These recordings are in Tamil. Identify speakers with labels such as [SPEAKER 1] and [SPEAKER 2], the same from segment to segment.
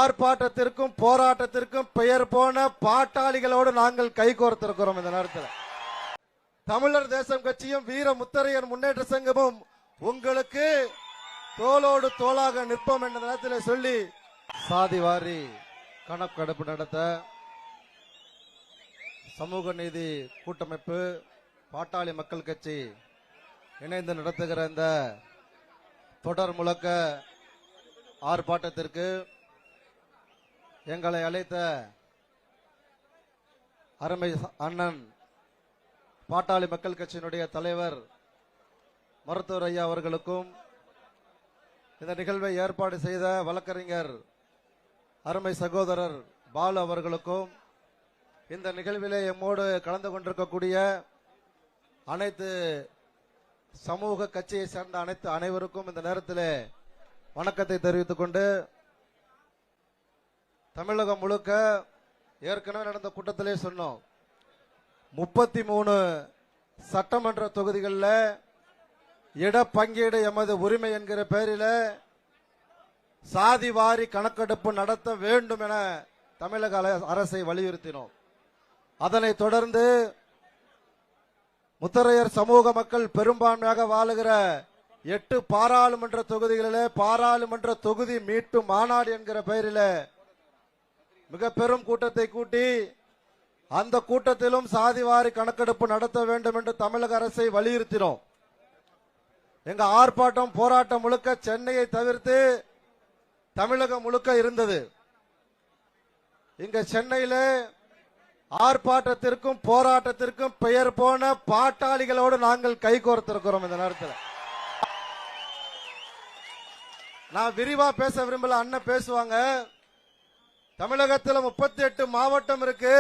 [SPEAKER 1] ஆர்ப்பாட்டத்திற்கும் போராட்டத்திற்கும் பெயர் போன பாட்டாளிகளோடு நாங்கள் கைகோர்த்திருக்கிறோம். இந்த நேரத்தில் தமிழர் தேசம் கட்சியும் வீர முத்தரையர் முன்னேற்ற சங்கமும் உங்களுக்கு தோளோடு தோளாக நிற்போம் என்ற நேரத்தில் சொல்லி சாதிவாரி கணக்கெடுப்பு நடத்த சமூக நீதி கூட்டமைப்பு பாட்டாளி மக்கள் கட்சி இணைந்து நடத்துகிற இந்த தொடர் முழக்க ஆர்ப்பாட்டத்திற்கு எங்களை அழைத்த அருமை அண்ணன் பாட்டாளி மக்கள் கட்சியினுடைய தலைவர் மருத்துவர் ஐயா அவர்களுக்கும் இந்த நிகழ்வை ஏற்பாடு செய்த வழக்கறிஞர் அருமை சகோதரர் பாலு அவர்களுக்கும் இந்த நிகழ்விலே எம்மோடு கலந்து கொண்டிருக்கக்கூடிய அனைத்து சமூக கட்சியை சேர்ந்த அனைவருக்கும் இந்த நேரத்தில் வணக்கத்தை தெரிவித்துக் கொண்டு தமிழகம் முழுக்க ஏற்கனவே நடந்த கூட்டத்திலே சொன்னோம் 33 சட்டமன்ற தொகுதிகளில் இடப்பங்கீடு எமது உரிமை என்கிற பெயரில் சாதி வாரி கணக்கெடுப்பு நடத்த வேண்டும் என தமிழக அரசை வலியுறுத்தினோம். அதனைத் தொடர்ந்து முத்தரையர் சமூக மக்கள் பெரும்பான்மையாக வாழுகிற 8 பாராளுமன்ற தொகுதிகளிலே பாராளுமன்ற தொகுதி மீட்பு மாநாடு என்கிற பெயரில் மிக பெரும் கூட்டத்தை கூட்டி அந்த கூட்டத்திலும் சாதிவாரி கணக்கெடுப்பு நடத்த வேண்டும் என்று தமிழக அரசை வலியுறுத்தினோம். எங்க ஆர்ப்பாட்டம் போராட்டம் முழுக்க சென்னையை தவிர்த்து தமிழகம் முழுக்க இருந்தது. இங்க சென்னையில ஆர்ப்பாட்டத்திற்கும் போராட்டத்திற்கும் பெயர் போன பாட்டாளிகளோடு நாங்கள் கைகோர்த்திருக்கிறோம். இந்த நேரத்தில் நான் விரிவா பேச விரும்பல, அண்ணன் பேசுவாங்க. தமிழகத்தில் 38 மாவட்டம் இருக்கு.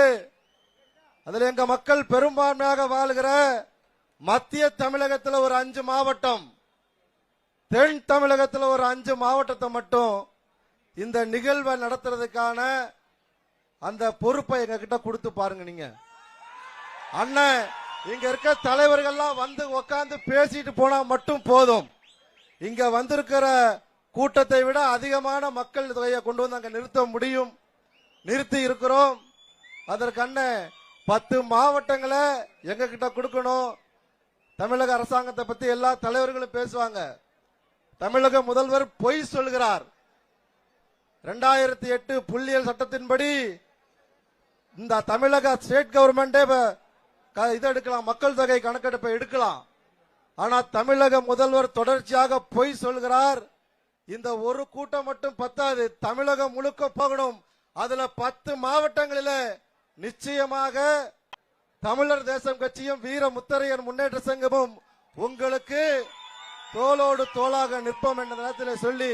[SPEAKER 1] அதுல எங்க மக்கள் பெரும்பான்மையாக வாழ்கிற மத்திய தமிழகத்தில் ஒரு 5 மாவட்டம், தென் தமிழகத்தில் ஒரு 5 மாவட்டத்தை மட்டும் இந்த நிகழ்வை நடத்துறதுக்கான அந்த பொறுப்பை எங்க கிட்ட கொடுத்து பாருங்க. நீங்க அண்ணன் இங்க இருக்க தலைவர்கள்லாம் வந்து உட்கார்ந்து பேசிட்டு போனா மட்டும் போதும். இங்க வந்திருக்கிற கூட்டத்தை விட அதிகமான மக்கள் தொகையை கொண்டு வந்து அங்க நிறுத்த முடியும். நிறுத்தி இருக்கிறோம். அதற்கு அண்ணன் 10 மாவட்டங்களை எங்க கிட்ட கொடுக்கணும். தமிழக அரசாங்கத்தை பத்தி எல்லா தலைவர்களும் பேசுவாங்க. தமிழக முதல்வர் பொய் சொல்கிறார். 2008 புள்ளியியல் சட்டத்தின்படி இந்த தமிழக ஸ்டேட் கவர்மெண்டே இது எடுக்கலாம், மக்கள் தொகை கணக்கெடுப்பை எடுக்கலாம். ஆனா தமிழக முதல்வர் தொடர்ச்சியாக பொய் சொல்கிறார். இந்த ஒரு கூட்டம் மட்டும் பத்தாது, தமிழகம் முழுக்க போகணும். அதுல 10 மாவட்டங்களில் நிச்சயமாக தமிழர் தேசம் கட்சியும் வீர முத்தரையர் முன்னேற்ற சங்கமும் உங்களுக்கு தோளோடு தோளாக நிற்போம் என்ற நேரத்தில் சொல்லி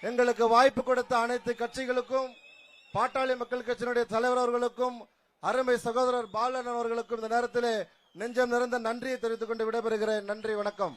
[SPEAKER 1] எங்களுக்கு வாய்ப்பு கொடுத்த அனைத்து கட்சிகளுக்கும் பாட்டாளி மக்கள் கட்சியினுடைய தலைவர் அவர்களுக்கும் அருமை சகோதரர் பாலன் அவர்களுக்கும் இந்த நேரத்தில் நெஞ்சம் நிறைந்த நன்றியை தெரிவித்துக் கொண்டு விடைபெறுகிறேன். நன்றி, வணக்கம்.